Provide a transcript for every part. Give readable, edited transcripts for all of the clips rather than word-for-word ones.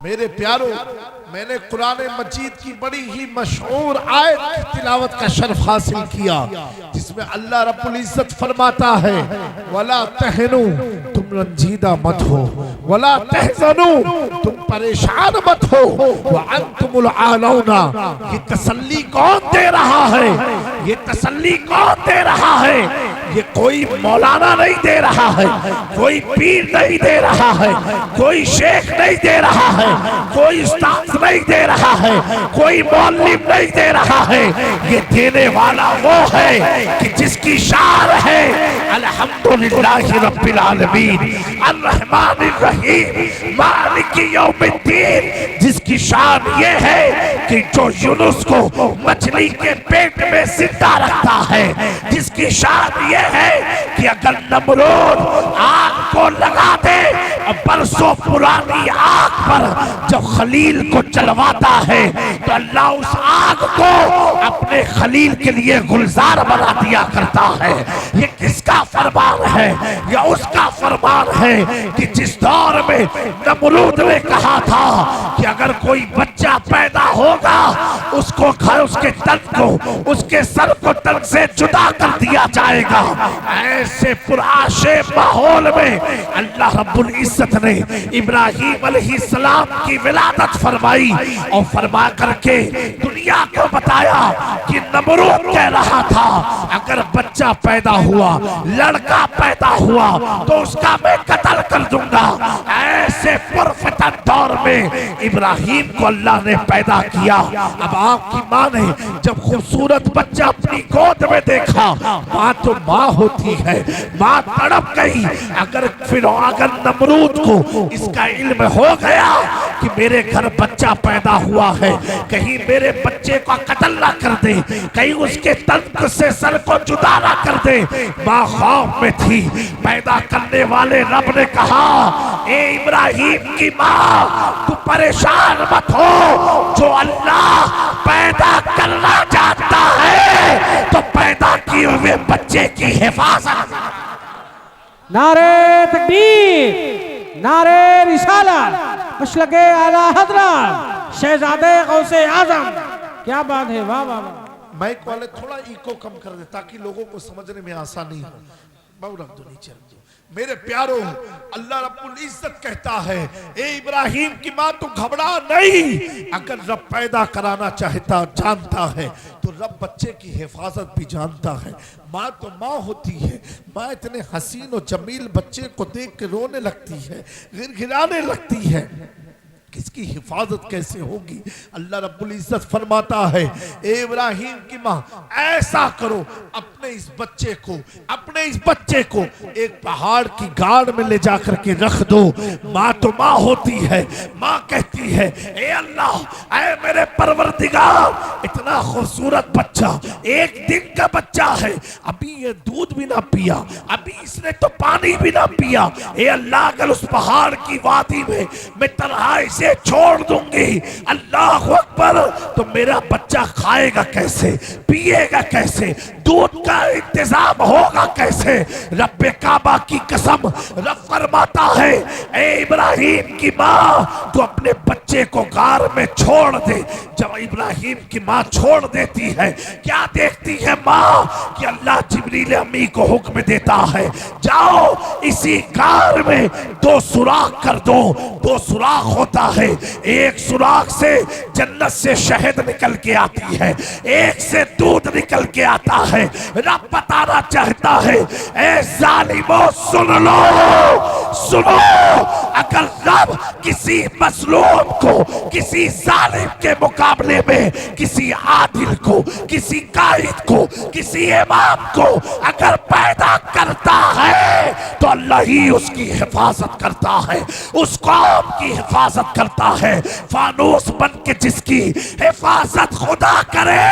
मेरे प्यारों, मैंने कुरान मजीद की बड़ी ही मशहूर आयत की तिलावत का शर्फ हासिल किया, जिसमें अल्लाह रब्बुल इज्जत फरमाता है, वला तहनु, तुम रंजीदा मत हो, वला तहज़नु, तुम परेशान मत हो, व अंतुमुल आलौना। ये तसल्ली कौन दे रहा है? ये तसल्ली कौन दे रहा है? ये कोई मौलाना नहीं दे रहा है, कोई पीर नहीं दे रहा है, कोई शेख नहीं दे रहा है, कोई उस्ताद नहीं दे रहा है, कोई मौलवी नहीं दे रहा है। ये देने वाला वो है कि जिसकी शान है अल्हम्दुलिल्लाहि रब्बिल आलमीन अर्रहमानिर रहीम मालिकी यौमिद्दीन, जिसकी शान ये है कि जो यूनुस को मछली के पेट में जिंदा रखता है, जिसकी शान ये है कि अगर नमरूद आग को लगा दे और बरसों पुरानी आग पर जब खलील को जलवाता है तो अल्लाह उस आग को अपने खलील के लिए गुलजार बना दिया करता है। ये किसका फरमान है? या उसका फरमान है कि जिस दौर में नमरूद ने कहा था कि अगर कोई बच्चा पैदा होगा उसको घर, उसके तन को, उसके सर को तन से जुदा कर दिया जाएगा। ऐसे पुराशे माहौल में अल्लाह रब्बुल इज्जत ने इब्राहीम अलैहिस्सलाम की विलादत फरमाई और फरमा करके दुनिया को बताया कि नमरूद कह रहा था अगर बच्चा पैदा हुआ, लड़का पैदा हुआ तो उसका मैं कत्ल कर दूंगा। ऐसे पुरफतन दौर में इब्राहीम को अल्लाह ने पैदा किया। अब आपकी माँ ने जब खूबसूरत बच्चा अपनी गोद में देखा, माँ तो माँ होती है, माँ तड़प गई। अगर नमरूद को इसका इल्म हो गया कि मेरे घर बच्चा पैदा हुआ है, कहीं मेरे बच्चे का कत्ल ना कर दे, कहीं उसके तन से सर को जुदा ना कर दे, माँ खौफ में थी। पैदा करने वाले रब ने कहा, ए इब्राहीम की माँ, तू परेशान मत हो, जो अल्लाह पैदा करना चाहता है तो पैदा किए हुए बच्चे की हिफाजत। नारे तकबीर, नारे रिसालत, मशलके आला हज़रत शहजादे गौसे आज़म। क्या बात है, वाह वाह वाह। माइक वाले थोड़ा इको कम कर दे ताकि लोगों को समझने में आसानी हो। बहुत रख दो नीचे, रख दो। मेरे प्यारों, अल्लाह रब्बुल इज्जत कहता है, ए इब्राहीम की माँ तू घबरा नहीं। अगर रब पैदा कराना चाहता जानता है तो रब बच्चे की हिफाजत भी जानता है। माँ तो माँ होती है, माँ इतने हसीन और जमील बच्चे को देख के रोने लगती है, गिड़गिड़ाने लगती है, किसकी हिफाजत कैसे होगी? अल्लाह रब्बुल इज्जत फरमाता है, ए इब्राहीम की माँ ऐसा करो, अपने इस बच्चे को एक पहाड़ की गाड़ में ले जाकर के रख दो। माँ तो माँ होती है, माँ कहती है, ए अल्लाह, ऐ मेरे परवरदिगार, इतना खूबसूरत बच्चा, एक दिन का बच्चा है, अभी ये दूध भी ना पिया, अभी इसने तो पानी भी ना पिया। ए अल्लाह, अगर उस पहाड़ की वादी में मैं तन्हाई से छोड़ दूंगी, अल्लाह अकबर, तो मेरा बच्चा खाएगा कैसे, पिएगा कैसे, दूध का इंतजाम होगा कैसे? रब्बे काबा की कसम, रब फरमाता है, ए इब्राहीम की माँ, तू अपने बच्चे को गार में छोड़ दे। जब इब्राहीम की माँ छोड़ देती है, क्या देखती है माँ कि अल्लाह जिब्रील अमी को हुक्म देता है, जाओ इसी गार में 2 सुराख कर दो। 2 सुराख होता है, एक सुराख से जन्नत से शहद निकल के आती है, एक से दूध निकल के आता है। रब बताना चाहता है, ए जालिमों सुन लो, सुनो, अगर रब किसी मजलूम को, किसी जालिम के मुकाबले में किसी आदिल को, किसी कायद को, किसी इमाम को अगर पैदा करता है तो अल्लाह ही उसकी हिफाजत करता है, उस कौम की हिफाजत करता है। फानूस बन के जिसकी हिफाजत खुदा करे,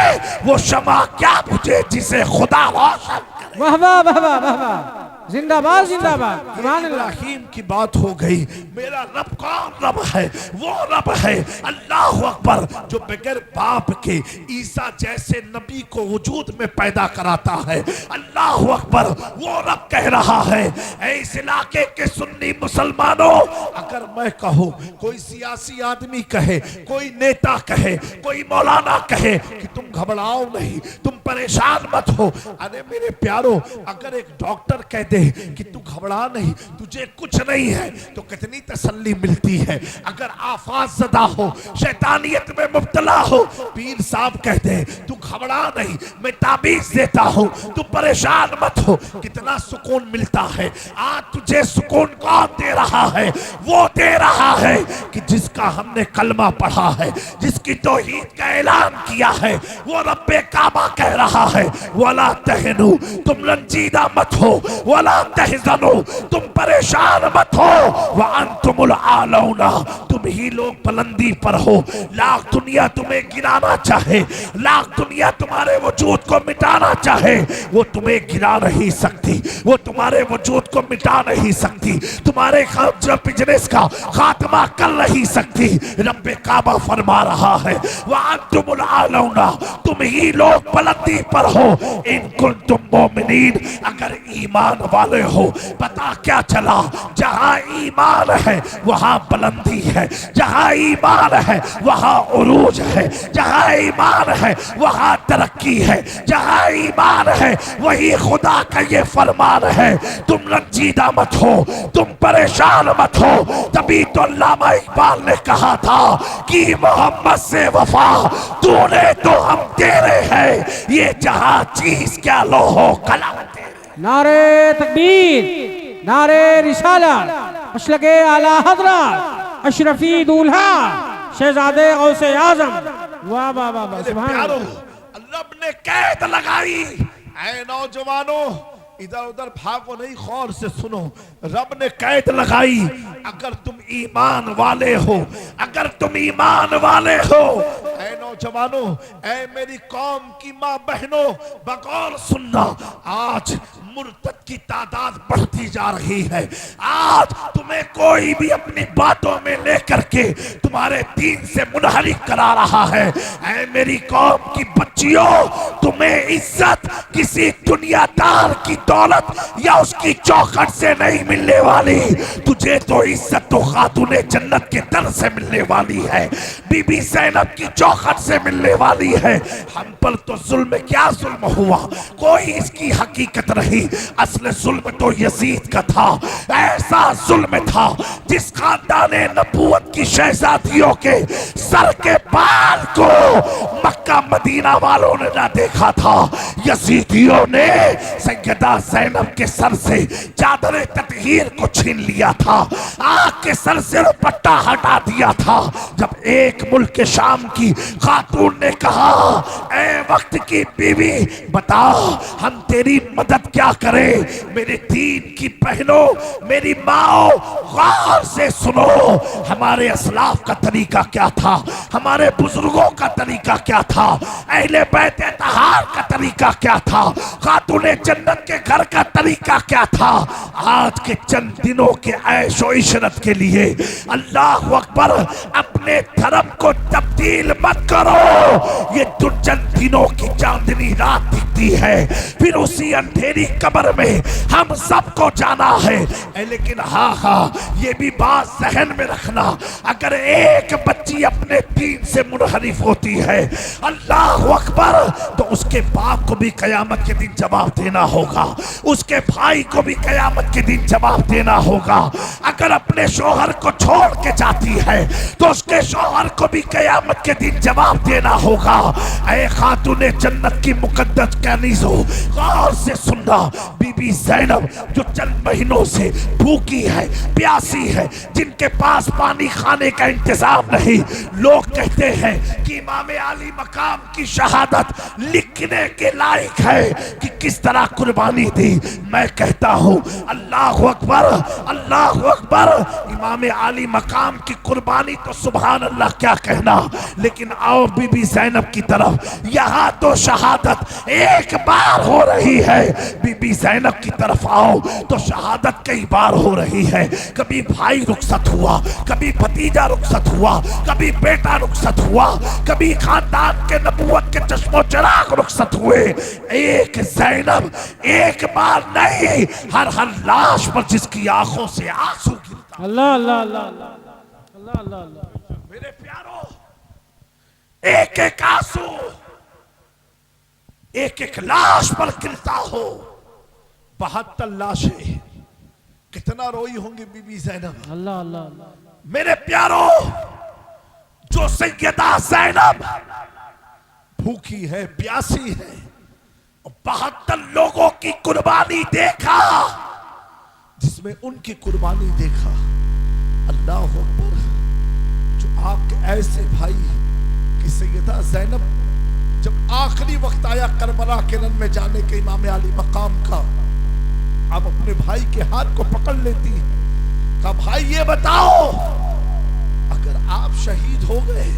वो शमा क्या बुझे जिसे खुदा रोशन करे। वाह वाह वाह वाह वाह। जिंदाबाद जिंदाबाद सुभान अल्लाह। इब्राहिम की बात हो गई। मेरा रब कौन रब है? वो रब है अल्लाह अकबर, जो बगैर बाप के ईसा जैसे नबी को वजूद में पैदा कराता है। अल्लाह अकबर, वो रब कह रहा है। ऐ इस इलाके के सुन्नी मुसलमानों, अगर मैं कहूँ, कोई सियासी आदमी कहे, कोई नेता कहे, कोई मौलाना कहे कि तुम घबराओ नहीं, तुम परेशान मत हो, अरे मेरे प्यारो, अगर एक डॉक्टर कह दे कि तू घबरा नहीं, तुझे कुछ नहीं है, तो कितनी तसल्ली मिलती है। अगर आफात ज़दा हो, शैतानियत में मुब्तला हो, पीर साहब कहते हैं तू घबरा नहीं, मैं ताबीज देता हूं, तू परेशान मत हो, कितना सुकून मिलता है। आज तुझे सुकून कौन दे रहा है? वो दे रहा है कि जिसका हमने कलमा पढ़ा है, जिसकी तौहीद का ऐलान किया है, वो रब्बे काबा कह रहा है, वला तहनु, तुम रंजीदा मत हो, वला तहज़नु, तुम परेशान मत हो, व अंतुमुल आलौना, तुम ही लोग बुलंदी पर हो। लाख दुनिया तुम्हें गिराना चाहे, लाख दुनिया तुम्हारे वजूद को मिटाना चाहे, वो तुम्हें गिरा नहीं सकती, वो तुम्हारे वजूद को मिटा नहीं सकती, तुम्हारे बिजनेस का खात्मा कर नहीं सकती। रब्बे काबा फरमा रहा है, व अंतुमुल आलौना, तुम ही लोग बुलंदी पर हो। इन कुंतुम मोमिनीन, अगर ईमान वाले हो। पता क्या चला? जहां ईमान है वहां बुलंदी है, जहां ईमान है वहां उरूज है, जहां ईमान है वहां तरक्की है, जहां ईमान है वही खुदा का ये फरमान है। तुम रंजीदा मत हो, तुम परेशान मत हो। तभी तो अल्लामा इकबाल ने कहा था कि मोहम्मद से वफा तूने तो हम तेरे हैं, ये जहां चीज क्या लो हो कलम तेरे। नारे तकबीर, नारे रिसालत, मसलके आला हज़रत अशरफी दूल्हा शहजादे गौसे आज़म। वाह वाह वाह वाह, सुभान प्यारो, अल्लाह। रब ने कैद लगाई। ऐ नौजवानों, इधर उधर भागो नहीं, गौर से सुनो। रब ने कैद लगाई। अगर तुम ईमान वाले हो, अगर तुम ईमान वाले हो, ऐ नौजवानों, ऐ मेरी कौम की माँ बहनों, बगौर सुनना। आज मुर्तद की तादाद बढ़ती जा रही है। आज तुम्हें कोई भी अपनी बातों में लेकर के तुम्हारे दीन से मुनहरिफ करा रहा है। ऐ मेरी कौम की बच्चियों, तुम्हें इज्जत किसी दुनियादार की दौलत या उसकी चौखट से नहीं मिलने वाली। तुझे तो इज्जत तो खातूने जन्नत के दर से मिलने वाली है, बीबी ज़ैनब की चौखट से मिलने वाली है। हम पर तो जुल्म क्या जुल्म हुआ, कोई इसकी हकीकत नहीं। असल जुल्म तो यजीद का था। ऐसा जुल्म था जिस खानदाने नबूवत की शहजादियों के सर के बाल को मक्का मदीना वालों ने ना देखा था। यजीदियों ने सैयदा ज़ैनब के सर से चादर ततहीर को छीन लिया था, आग के सर से दुपट्टा हटा दिया था। जब एक मुल्क के शाम की खातून ने कहा, ऐ वक्त की बीवी बता हम तेरी मदद क्या करें। मेरे दीन की बहनों, मेरी माओ, गौर से सुनो। हमारे असलाफ का तरीका क्या था, हमारे बुजुर्गों का तरीका क्या था, अहले बैत तहार का तरीका क्या था, खातूने जन्नत के घर का तरीका क्या था। आज के चंद दिनों के ऐशो इशरत के लिए अल्लाह अकबर, अपने धर्म को तब्दील मत करो। ये चंद दिनों की चांदनी रात दिखती है, फिर उसी अंधेरी कब्र में हम सबको जाना है। लेकिन हाँ, ये भी बात जहन में रखना, अगर एक बच्ची अपने दीन से मुनहरिफ होती है, अल्लाह अकबर, तो उसके बाप को भी कयामत के दिन जवाब देना होगा, उसके भाई को भी कयामत के दिन जवाब देना होगा। अगर अपने शोहर को छोड़ के जाती है तो उसके शोहर को भी कयामत के दिन जवाब देना होगा। ऐ खातूने जन्नत की मुकद्दस कनीज़ो, गौर से सुनना। बीबी ज़ैनब जो चंद महीनों से भूखी है, प्यासी है, जिनके पास पानी खाने का इंतजाम नहीं, लोग कहते हैं कि इमाम आली मकाम की शहादत लिख लिखने के लायक है कि किस तरह कुर्बानी दी। मैं कहता हूँ अल्लाह अकबर, अल्लाह अकबर। इमाम आली मकाम की कुर्बानी तो सुभान अल्लाह क्या कहना, लेकिन आओ बीबी ज़ैनब की तरफ। यहाँ तो शहादत एक बार हो रही है, बीबी ज़ैनब की तरफ आओ तो शहादत कई बार हो रही है। कभी भाई रुखसत हुआ, कभी भतीजा रुखसत हुआ, कभी बेटा रुखसत हुआ, कभी खानदान के नबूवत के चश्मो चिराग रुखसत हुए। एक ज़ैनब एक बार नहीं, हर लाश पर जिसकी आंखों से आंसू गिरता। अल्लाह अल्लाह अल्लाह अल्लाह अल्लाह अल्लाह। मेरे प्यारो, एक एक आंसू एक एक लाश पर गिरता हो। 72 लाशें, कितना रोई होंगी बीबी ज़ैनब। अल्लाह अल्लाह अल्लाह। मेरे प्यारो, जो सैयदा ज़ैनब भूखी है, प्यासी है, 72 लोगों की कुर्बानी देखा, जिसमें उनकी कुर्बानी देखा। अल्लाह अकबर। जो आपके ऐसे भाई कि सैयदा ज़ैनब जब आखिरी वक्त आया करबला के रन में जाने के इमाम अली मकाम का, आप अपने भाई के हाथ को पकड़ लेती, कहा भाई ये बताओ, अगर आप शहीद हो गए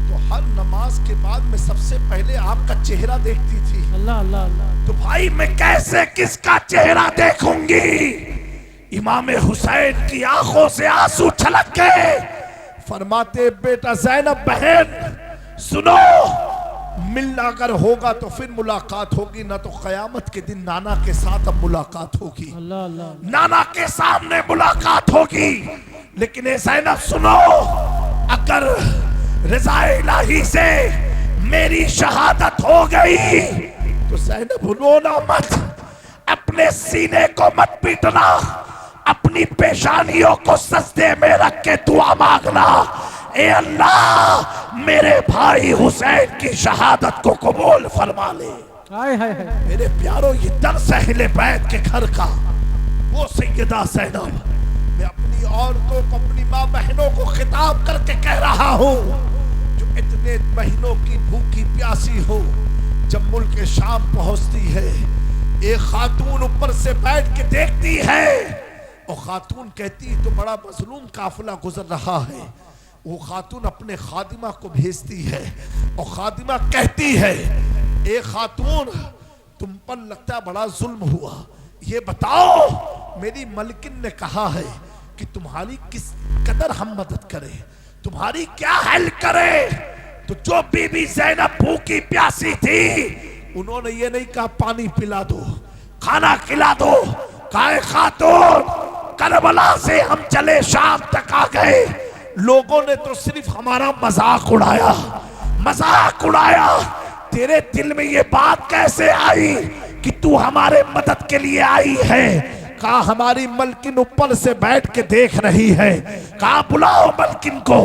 तो हर नमाज के बाद मैं सबसे पहले आपका चेहरा देखती थी। अल्लाह अल्लाह अल्लाह। तो भाई मैं कैसे किसका चेहरा देखूंगी? इमाम हुसैन की आंखों से आंसू छलक गए। फरमाते बेटा ज़ैनब बहन सुनो, मिलना अगर होगा तो फिर मुलाकात होगी, ना तो कयामत के दिन नाना के साथ अब मुलाकात होगी। अल्लाह अल्लाह। नाना के सामने मुलाकात होगी। लेकिन ए ज़ैनब सुनो, अगर रज़ा इलाही से मेरी शहादत हो गई तो ज़ैनब रोना मत, अपने सीने को मत पीटना, अपनी पेशानियों को सजदे में रख के दुआ मांगना, ए अल्लाह मेरे भाई हुसैन की शहादत को कबूल फरमा ले। हाय हाय हाय। मेरे प्यारो, ये दर्स है अहले बैत के घर का। वो सैयदा ज़ैनब, मैं अपनी औरतों को, अपनी माँ बहनों को खिताब करके कह रहा हूँ, जो इतने महीनों की भूखी प्यासी हो, जब मुल्क शाम पहुंचती है, एक खातून ऊपर से बैठ के देखती है और खातून कहती तो बड़ा मजलूम काफिला गुजर रहा है। वो खातून अपने खादिमा को भेजती है और खादिमा कहती है, ए खातून तुम पर लगता बड़ा जुल्म हुआ, ये बताओ मेरी मलकिन ने कहा है कि तुम्हारी किस कदर हम मदद करें, तुम्हारी क्या हेल्प करें। तो जो बीबी ज़ैनब भूखी प्यासी थी, उन्होंने ये नहीं कहा पानी पिला दो, खाना खिला दो, कहा खातून करबला से हम चले शाम तक आ गए, लोगों ने तो सिर्फ हमारा मजाक उड़ाया, मजाक उड़ाया। तेरे दिल में ये बात कैसे आई कि तू हमारे मदद के लिए आई है? कहा हमारी मलकिन ऊपर से बैठ के देख रही है। कहा बुलाओ मलकिन को।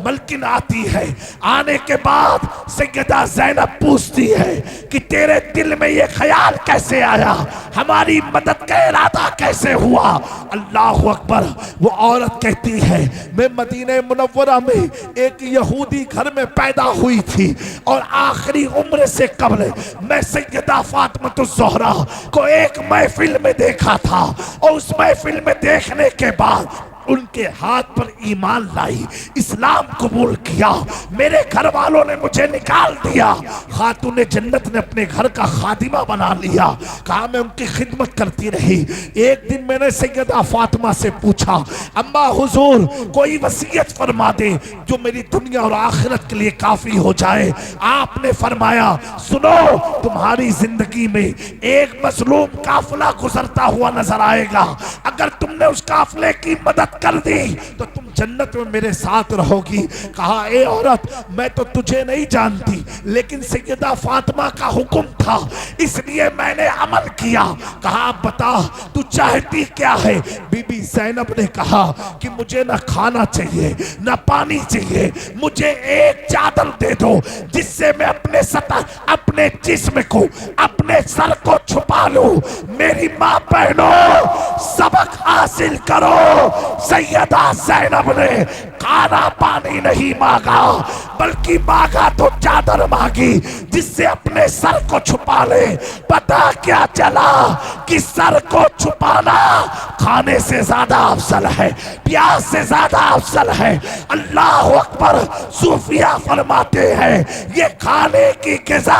मलकिन आती है। आने के बाद सैयदा ज़ैनब पूछती है कि तेरे दिल में ये ख्याल कैसे आया, हमारी मदद का इरादा कैसे हुआ? अल्लाह अकबर। वो औरत कहती है मैं मदीने मुनव्वरा में एक यहूदी घर में पैदा हुई थी और आखिरी उम्र से कबल मैं सैयदा फातिमा ज़हरा को एक महफिल में देखा था और उस महफिल में देखने के बाद उनके हाथ पर ईमान लाई, इस्लाम कबूल किया, मेरे घर वालों ने मुझे निकाल दिया, खातून जन्नत ने अपने घर का खादिमा बना लिया। कहा मैं उनकी खिदमत करती रही। एक दिन मैंने सैयदा फातिमा से पूछा अम्मा हुजूर कोई वसीयत फरमा दे जो मेरी दुनिया और आखिरत के लिए काफी हो जाए। आपने फरमाया सुनो, तुम्हारी जिंदगी में एक मजलूम काफिला गुजरता हुआ नजर आएगा, अगर तुमने उस काफिले की मदद कर दी तो तुम जन्नत में मेरे साथ रहोगी। कहा ए औरत मैं तो तुझे नहीं जानती, लेकिन सैयदा फातिमा का हुक्म था इसलिए मैंने अमल किया। कहा बता तू चाहती क्या है? बीबी ज़ैनब ने कहा कि मुझे ना खाना चाहिए ना पानी चाहिए, मुझे एक चादर दे दो जिससे मैं अपने सतर, अपने जिस्म को, अपने सर को छुपा लूं। मेरी माँ बहनों सबक हासिल करो। सैयदा ज़ैनब साहब ने खाना पानी नहीं मांगा, बल्कि मांगा तो चादर मांगी जिससे अपने सर को छुपा ले। पता क्या चला कि सर को छुपाना खाने से ज्यादा अफजल है, प्याज से ज्यादा अफजल है। अल्लाह अकबर। सूफिया फरमाते हैं ये खाने की ग़िज़ा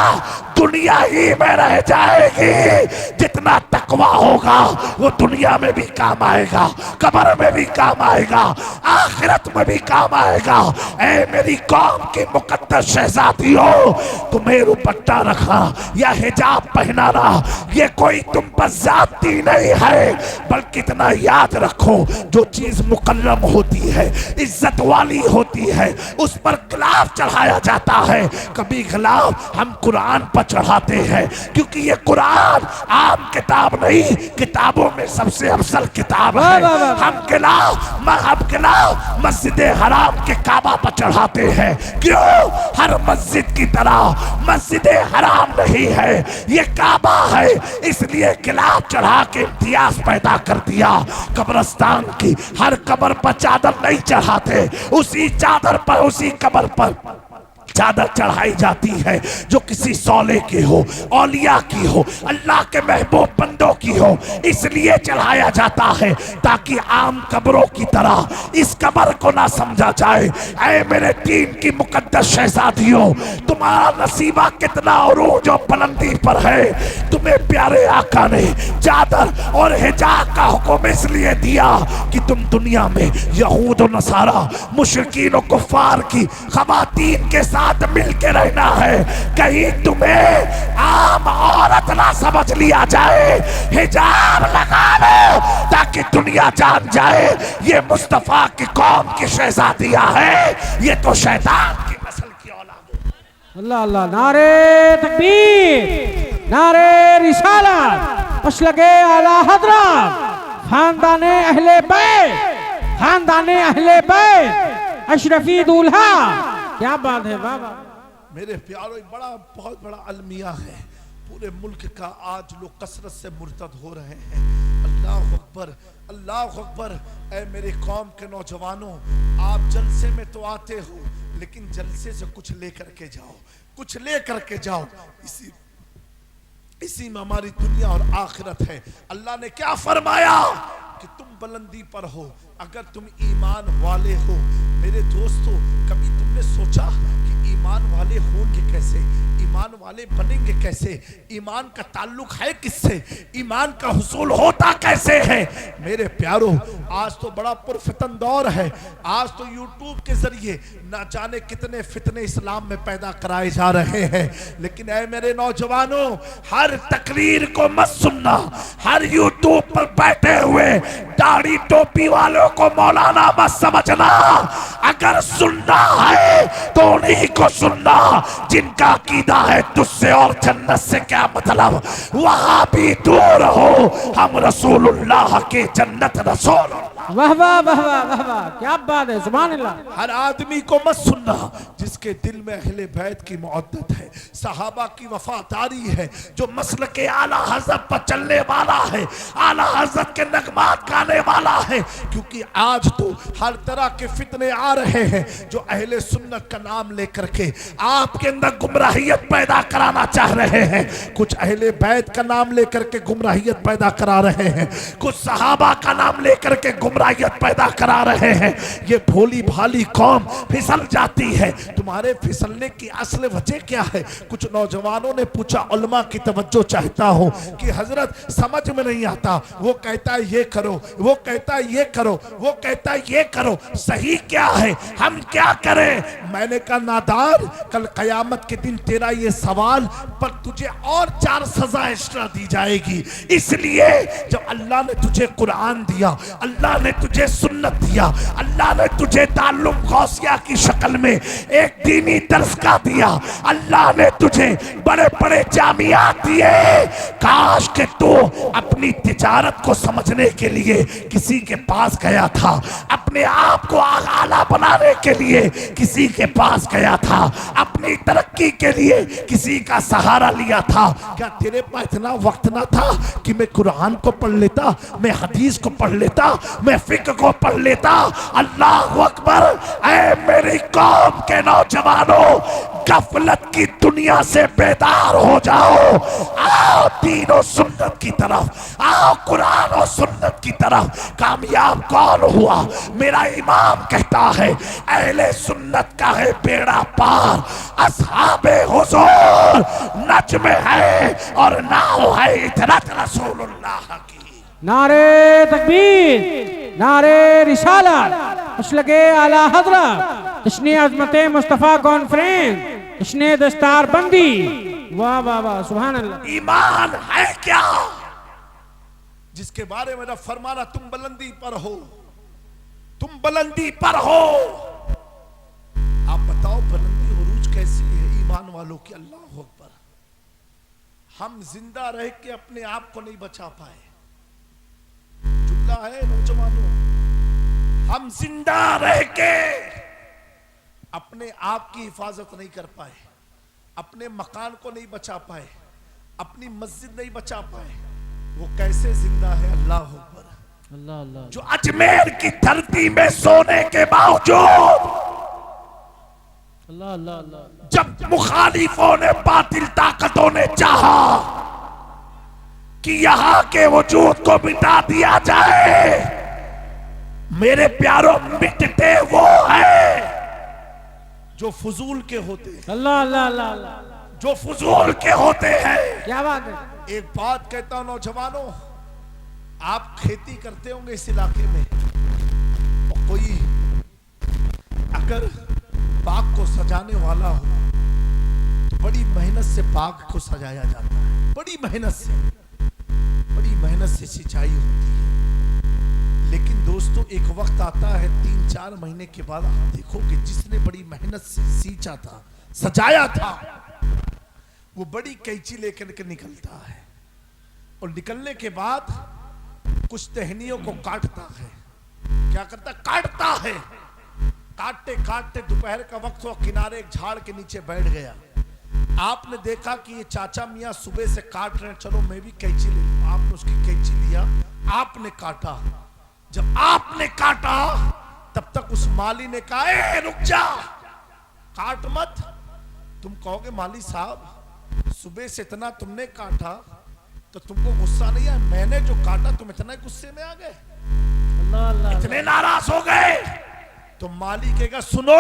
दुनिया ही में रह जाएगी। जितना तकवा होगा वो दुनिया में भी काम आएगा, कब्र में भी काम आएगा, आखिरत में भी काम आएगा। ऐ मेरी कौम की मुकद्दस शहजादियों, तुम्हें दुपट्टा रखना या हिजाब पहनाना ये कोई तुम पर ज़्यादती नहीं है, बल्कि इतना याद रखो जो चीज मुकर्रम होती है, इज्जत वाली होती है, उस पर गिलाफ चढ़ाया जाता है। कभी गिलाफ हम कुरान पर चढ़ाते हैं क्योंकि ये कुरान आम किताब नहीं, किताबों में सबसे अफजल किताब है। हम गिलाफ मस्जिद हराम के काबा पर चढ़ाते हैं। क्यों? हर मस्जिद की तरह मस्जिद हराम नहीं है, ये काबा है, इसलिए गिलाफ चढ़ा के इम्तियाज पैदा कर दिया। कब्रिस्तान की हर कब्र पर चादर नहीं चढ़ाते, उसी चादर पर उसी कब्र पर चादर चढ़ाई जाती है जो किसी सौले की हो, औलिया की हो, अल्लाह के महबूब बंदों की हो, इसलिए चढ़ाया जाता है ताकि आम कब्रों की तरह इस कब्र को ना समझा जाए। ऐ मेरे दीन की मुकद्दस शहजादियों, तुम्हारा नसीबा कितना उरूज और बुलंदी पर है। तुम्हें प्यारे आका ने चादर और हिजाब का हुक्म इसलिए दिया कि तुम दुनिया में यहूद और नसारा, मुशरिकीन और कुफ्फार की खवातीन के साथ मिल के रहना है। कहीं तुम्हें आम औरत ना समझ लिया जाए। हिजाब लगा लो ताकि दुनिया जान जाए ये मुस्तफा की कौम की शहजादियां है, ये तो शैतान की नस्ल की औलाद है। अल्लाह अल्लाह। नारे तकबीर, नारे रिसालत, मसलके आला हज़रत, खानदाने अहले बैत, खानदाने अहले बैत, अशरफी दूल्हा। क्या बात है बाबा। मेरे प्यारों, बड़ा बहुत बड़ा अलमिया है। पूरे मुल्क का आज लोग कसरत से मुर्तद हो रहे हैं। अल्लाह अकबर, अल्लाह अकबर। ऐ मेरे कौम के नौजवानों, आप जलसे में तो आते हो, लेकिन जलसे से कुछ लेकर के जाओ, कुछ लेकर के जाओ। इसी में हमारी दुनिया और आखिरत है। अल्लाह ने क्या फरमाया कि तुम बुलंदी पर हो अगर तुम ईमान वाले हो। मेरे दोस्तों, कभी तुमने सोचा कि ईमान वाले होंगे कैसे, ईमान वाले बनेंगे कैसे, ईमान का ताल्लुक है किससे, ईमान का हुसूल होता कैसे है? मेरे प्यारों, आज तो बड़ा पुरफितन दौर है। आज तो यूट्यूब के जरिए ना जाने कितने फितने इस्लाम में पैदा कराए जा रहे हैं। लेकिन ऐ मेरे नौजवानों, हर तकरीर को मत सुनना, हर यूट्यूब पर बैठे हुए दाढ़ी टोपी वालों को मौलाना मत समझना। अगर सुनना है तो उन्हीं को सुनना जिनका अकीदा है तुझसे और जन्नत से क्या मतलब। वहां भी दूर हो, हम रसूलुल्लाह के जन्नत रसूल। वाह वाह वाह वाह वाह वाह, क्या बात है, सुभान अल्लाह। हर आदमी को मत सुनना जिसके दिल में अहले बैत की मोहब्बत है, सहाबा की वफादारी है, जो मसल के आला हज़रत पर चलने वाला है, आला हज़रत के नगमात गाने वाला है। क्योंकि आज तो हर तरह के फितने आ रहे हैं जो अहले सुन्नत का नाम लेकर के आपके अंदर गुमराहियत पैदा कराना चाह रहे हैं। कुछ अहले बैत का नाम लेकर के गुमराहियत पैदा करा रहे हैं, कुछ सहाबा का नाम लेकर के गुमराहियत पैदा करा रहे हैं। ये भोली भाली कौम फिसल जाती है। तुम्हारे फिसलने की असल वजह क्या है? कुछ नौजवानों ने पूछा, उलमा की तवज्जो चाहता हो कि हजरत समझ में नहीं आता, वो कहता है ये करो, वो कहता है ये करो, वो कहता है ये करो, सही क्या है, हम क्या करें? मैंने कहा नादान, कल कयामत के दिन तेरा ये सवाल पर तुझे और 4 सजा एक्स्ट्रा दी जाएगी। इसलिए जब अल्लाह ने तुझे कुरान दिया, अल्लाह ने तुझे सुन्नत दिया, अल्लाह ने तुझे ताल्लुम गौसिया की शक्ल में एक दीनी दर्स का दिया, अल्लाह ने तुझे बड़े बड़े जामियात दिए। काश के तू अपनी तिजारत को समझने के लिए किसी के पास गया था, अपने आप को आला बनाने के लिए किसी के पास गया था, अपने अपनी तरक्की के लिए किसी का सहारा लिया था। क्या तेरे पास इतना वक्त ना था कि मैं कुरान को पढ़ लेता, मैं हदीस को पढ़ लेता, मैं फिक्र को पढ़ लेता? अल्लाह अकबर। ऐ मेरी कौम के नौजवानों, गफलत की दुनिया से बेदार हो जाओ। आओ दीन और सुन्नत की तरफ, आओ कुरान और सुन्नत की तरफ। कामयाब कौन हुआ? मेरा इमाम कहता है अहले सुन्नत का है बेड़ा पार। असहाबे हुजूर नज्म है और नाव है इतरत रसूलुल्लाह की। नारे तकबीर, नारे रिसालत, मसलके आला हज़रत, जश्न अज़मत मुस्तफ़ा कॉन्फ्रेंस, जश्न दस्तार बंदी। वाह वाह वाह, सुभान अल्लाह। ईमान है क्या जिसके बारे में रब फरमाना तुम बुलंदी पर हो, तुम बुलंदी पर हो। आप बताओ बुलंदी उरूज कैसी है ईमान वालों की? अल्लाह अकबर। हम जिंदा रह के अपने आप को नहीं बचा पाए। जुमला है नौजवानों, हम जिंदा रह के अपने आप की हिफाजत नहीं कर पाए, अपने मकान को नहीं बचा पाए, अपनी मस्जिद नहीं बचा पाए। वो कैसे जिंदा है? अल्लाह अकबर। अल्लाह अल्लाह। जो अजमेर की धरती में सोने के बावजूद अल्लाह अल्लाह अल्लाह, जब मुखालिफों ने, बातिल ताकतों ने चाहा कि यहां के वजूद को मिटा दिया जाए, मेरे प्यारों मिटते वो है जो फजूल के होते हैं। अल्लाह अल्लाह अल्लाह अल्लाह, जो फजूल के होते हैं। क्या बात है। एक बात कहता हूं नौजवानों, आप खेती करते होंगे इस इलाके में, और कोई अगर बाग को सजाने वाला हो तो बड़ी मेहनत से बाग को सजाया जाता है, बड़ी मेहनत से सिंचाई होती है। लेकिन दोस्तों एक वक्त आता है 3-4 महीने के बाद आप देखोगे जिसने बड़ी मेहनत से सींचा था, सजाया था, वो बड़ी कैंची लेकर के निकलता है और निकलने के बाद कुछ टहनियों को काटता है। क्या करता? काटता है। काटते काटते दोपहर का वक्त हुआ, किनारे एक झाड़ के नीचे बैठ गया। आपने देखा कि ये चाचा मियां सुबह से काट रहे हैं, चलो मैं भी कैंची ले लूं। आपने उसकी कैंची लिया, आपने काटा। जब आपने काटा तब तक उस माली ने कहा, ए रुक जा, काट मत। तुम कहोगे माली साहब सुबह से इतना तुमने काटा तो तुमको गुस्सा नहीं आया? मैंने जो काटा तुम इतना गुस्से में आ गए, अल्लाह अल्लाह, इतने नाराज हो गए? तो माली कहेगा सुनो,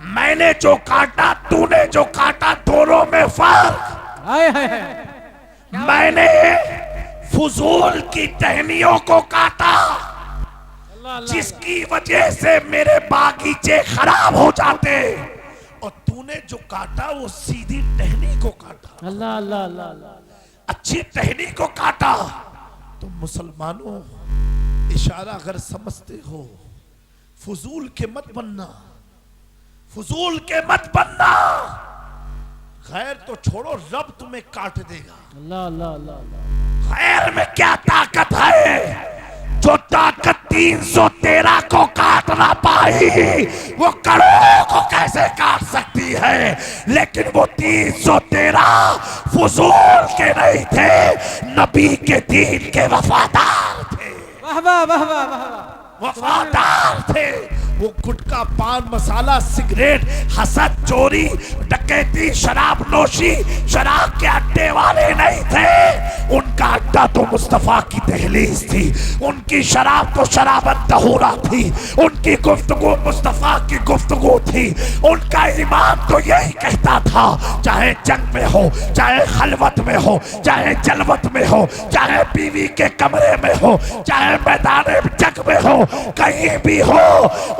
मैंने जो काटा तूने जो काटा, दोनों में फर्क। हाय हाय हाय, मैंने फजूल की टहनियों को काटा अल्लाह अल्लाह, जिसकी वजह से मेरे बागीचे खराब हो जाते, और तूने जो काटा वो सीधी टहनी को काटा, अल्लाह अल्लाह अल्लाह अल्लाह, अच्छी टहनी को काटा। तो मुसलमानों इशारा अगर समझते हो, फजूल के मत बनना, फजूल के मत बनना। खैर तो छोड़ो, रब तुम्हें काट देगा। अल्लाह अल्लाह अल्लाह अल्लाह, खैर में क्या ताकत है? जो ताकत 313 को काट ना पाई, वो करोड़ों को कैसे काट सकती है? लेकिन वो 313 फजूल के नहीं थे, नबी के दीन के वफादार थे। वाह वाह वाह वाह वाह, वफादार थे। वो गुटखा, पान मसाला, सिगरेट, हसद, चोरी, डकैती, शराब नोशी, शराब के अड्डे वाले नहीं थे। उनका अड्डा तो मुस्तफा की दहलीज थी। उनकी शराब तो शराबत तहूरा थी। उनकी गुफ्तगू मुस्तफा की गुफ्तगू थी। उनका इमाम तो यही कहता था, चाहे जंग में हो, चाहे खलवत में हो, चाहे जलवत में हो, चाहे बीवी के कमरे में हो, चाहे मैदान जंग में हो, कहीं भी हो,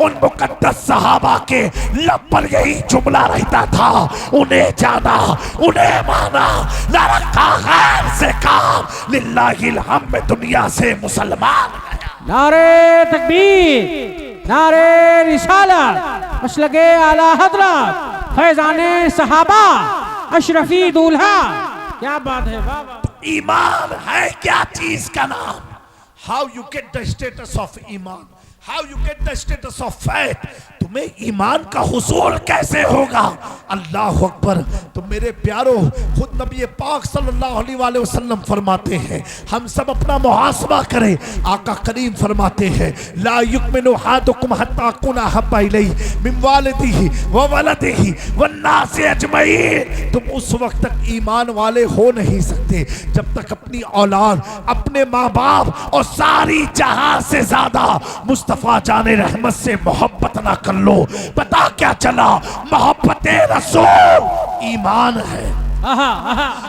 उन मुकद्दस सहाबा के लब पर यही जुमला रहता था, उन्हें जाना, उन्हें माना, न रखा गैर से काम, लिल्लाहिल हम्द दुनिया से मुसलमान। नारे तकबीर, नारे रिसालत, मसलके आला हज़रत, फैज़ाने सहाबा, अशरफी दूल्हा। क्या बात है, वाह वाह। ईमान है क्या चीज का नाम? How you get the status of ईमान, how you get the status of faith. तुम्हें ईमान का हुसूल कैसे होगा? अल्लाह अकबर। तो मेरे प्यारो, खुद नबी पाक सल्लल्लाहु अलैहि वसल्लम फरमाते हैं, हम सब अपना मुहासबा करें। आका करीम फरमाते हैं, ला युमिनु हादुकुम हत्ता कुना हब्बा इलैहि मिन वालिदिही व वलदिही वन्नास अजमईन। तुम उस वक्त तक ईमान वाले हो नहीं सकते जब तक अपनी औलाद, अपने माँ बाप और सारी जहां से ज्यादा मुस्तफा जाने रहमत से मोहब्बत ना कर लो। पता क्या चला, मोहब्बत रसूल ईमान है।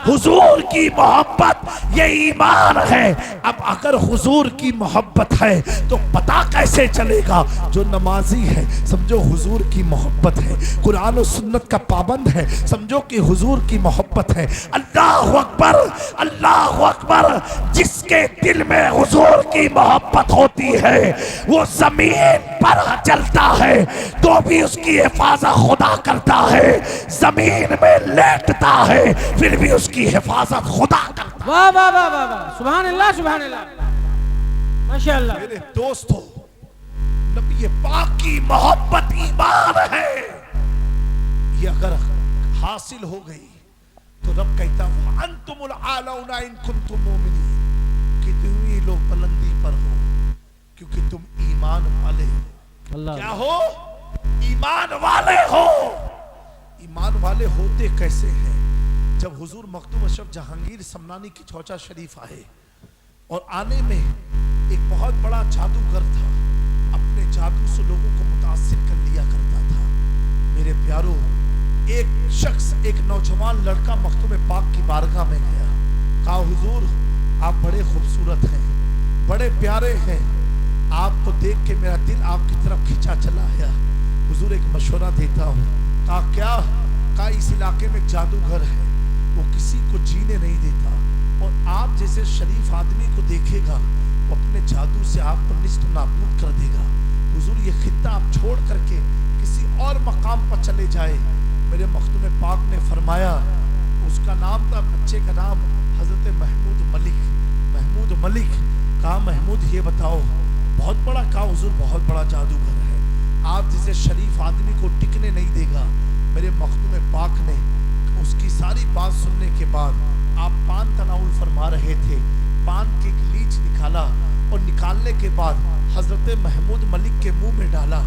हुजूर की मोहब्बत ये ईमान है। अब अगर हुजूर की मोहब्बत है तो पता कैसे चलेगा? जो नमाजी है समझो हुजूर की मोहब्बत है, कुरान और सुन्नत का पाबंद है समझो कि हुजूर की मोहब्बत है। अल्लाह अकबर, अल्लाह अकबर। जिसके दिल में हुजूर की मोहब्बत होती है वो जमीन पर चलता है तो भी उसकी हिफाजत खुदा करता है, जमीन में लेटता है फिर भी उसकी हिफाजत खुदा करता। वाह वाह वाह वाह वाह, सुभान अल्लाह सुभान अल्लाह, माशाअल्लाह। मेरे दोस्तों, नबी पाक की मोहब्बत ईमान है। ये अगर हासिल हो गई तो रब कहता है अंतुमुल आलौना इन कुंतुम मोमिनीन, कि तुम ही लोग बुलंदी पर हो क्योंकि तुम ईमान वाले हो। अल्लाह क्या हो? ईमान वाले हो। ईमान वाले होते कैसे हैं? जब हुजूर मखदूम अशरफ जहांगीर समनानी की चौचा शरीफ आए और आने में एक बहुत बड़ा जादूगर था, अपने जादू से लोगों को मुतासिर कर लिया करता था। मेरे प्यारो, एक शख्स, एक नौजवान लड़का मखदूम पाक की बारगाह में गया, कहा हुजूर आप बड़े खूबसूरत हैं, बड़े प्यारे हैं, आपको देख के मेरा दिल आपकी तरफ खिंचा चला है। हुजूर एक मशवरा देता हूँ। कहा क्या? कहा इस इलाके में एक जादूगर है, वो किसी को जीने नहीं देता और आप जैसे शरीफ आदमी को देखेगा वो अपने जादू से आपको निस्त नाबूद कर देगा। हुजूर ये खित्ता आप छोड़ करके किसी और मकाम पर चले जाए। मेरे मखदूम पाक ने फरमाया, उसका नाम था, बच्चे का नाम हजरत महमूद मलिक। महमूद मलिक। कहा महमूद ये बताओ, बहुत बड़ा? कहा हुजूर बहुत बड़ा जादूगर है, आप जैसे शरीफ आदमी को टिकने नहीं देगा। मेरे मखदूम पाक ने उसकी सारी बात सुनने के बाद, आप पान तनाउल फरमा रहे थे, पान की लीच निकाला और निकालने के बाद हजरत महमूद मलिक के मुंह में डाला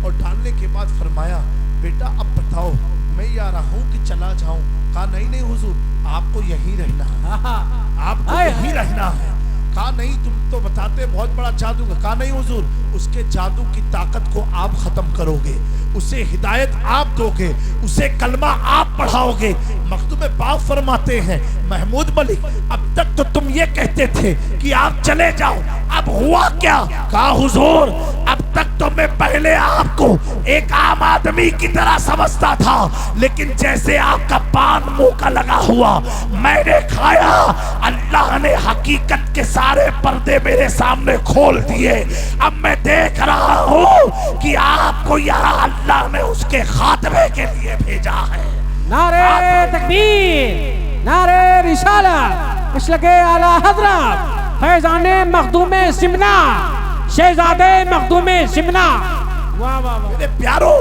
और डालने के बाद फरमाया, बेटा अब बताओ मैं या रहा हूँ कि चला जाऊं? कहा नहीं नहीं हुजूर, आपको यहीं रहना है, आपको यहीं रहना है। कहा नहीं, तुम तो बताते बहुत बड़ा जादू। कहा नहीं हुजूर, उसके जादू की ताकत को आप खत्म करोगे, उसे हिदायत आप दोगे, उसे कलमा आप पढ़ाओगे। मखदूम पाक फरमाते हैं, महमूद मलिक अब तक तो तुम ये कहते थे कि आप चले जाओ, अब हुआ क्या? कहा हुजूर अब तक तो मैं पहले आपको एक आम आदमी की तरह समझता था, लेकिन जैसे आपका पान मुंह का लगा हुआ मैंने खाया, अल्लाह ने हकीकत के सारे पर्दे मेरे सामने खोल दिए। अब मैं देख रहा हूँ कि आपको यहाँ अल्लाह ने उसके खात्मे के लिए भेजा है। नारे तकबीर, नारे रिसालत, मसलके आला हज़रत फैज़ाने मखदूमे सिमना, शहजादे मखदूमे सिमना। वाह वाह वाह। मेरे प्यारो,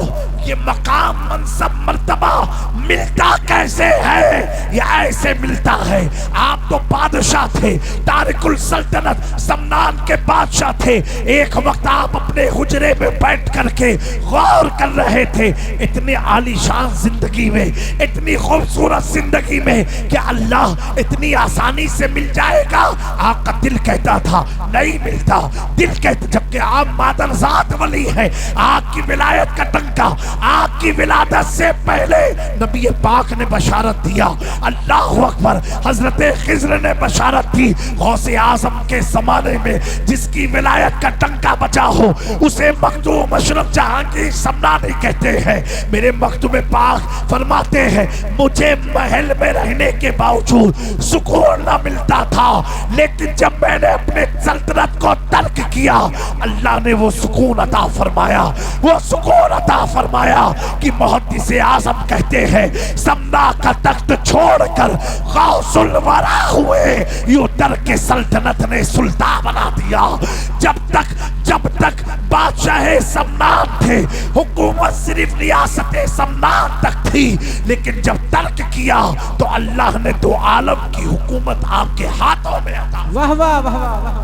ये मकाम मनसब मर्तबा मिलता कैसे है? ये ऐसे मिलता है, आप तो बादशाह थे, तारिकुल सल्तनत समनान के बादशाह थे। एक वक्त आप अपने हुजरे में बैठ करके गौर कर रहे थे, इतनी आलीशान जिंदगी में, इतनी खूबसूरत जिंदगी में क्या अल्लाह इतनी आसानी से मिल जाएगा? आपका दिल कहता था नहीं मिलता, दिल कहता, जबकि आप मादरजात वली है, आपकी विलायत का टंका, आपकी विलादत से पहले नबी पाक ने बशारत दिया। अल्लाह अकबर। हजरत खिज़्र ने बशारत दी, गौसे आज़म के ज़माने में जिसकी विलायत का टंका बचा हो उसे मखदूम अशरफ जहांगीर समनानी कहते हैं। मेरे मखदूम पाक फरमाते हैं, मुझे महल में रहने के बावजूद सुकून न मिलता था, लेकिन जब मैंने अपने सल्तनत को तर्क किया अल्लाह ने वो सुकून अता फरमाया, वो सुकून अता फरमाया। फरमाया कि मुहद्दिस आज़म कहते हैं समना का तख्त छोड़कर गौसुल वरा हुए, यूं दर के सल्तनत ने सुल्तान बना दिया। जब तक बादशाह समनान थे, हुकूमत सिर्फ रियासत समनान तक थी, लेकिन जब तर्क किया तो अल्लाह ने दो आलम की हुकूमत आपके हाथों में अता। वाह वाह वाह वाह वाह,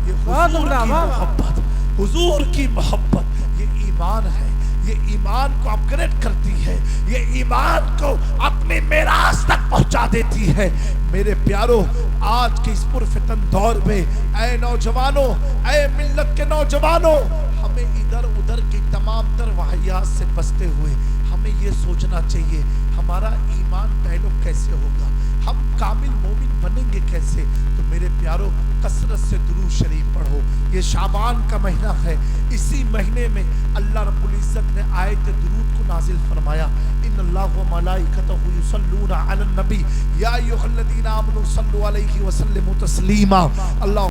ये बहुत हुजूर उम्दा, की वाह। मोहब्बत, हुजूर की मोहब्बत, ये ईमान है। ये ईमान को अपग्रेड करती है, ये ईमान को अपने मेराज तक पहुंचा देती है। मेरे प्यारो, आज के इस पुरफितन दौर में ऐ नौजवानों, ऐ मिल्लत के नौजवानों, हमें इधर उधर की तमाम तर वाहियात से बचते हुए हमें ये सोचना चाहिए हमारा ईमान पहलू कैसे होगा, हम कामिल मोमिन बनेंगे कैसे। तो मेरे प्यारो, कसरत से दुरूद शरीफ पढ़ो। ये शाबान का महीना है, इसी महीने में अल्लाह रब्बुल इज्जत ने आयत दुरूद को नाजिल फरमाया। इन्नल्लाह व मलाइकतहु युसल्लूना अलन नबी या अय्युहल्लज़ीना आमनू सल्लु अलैहि व सल्लिमू तस्लीमा। अल्लाह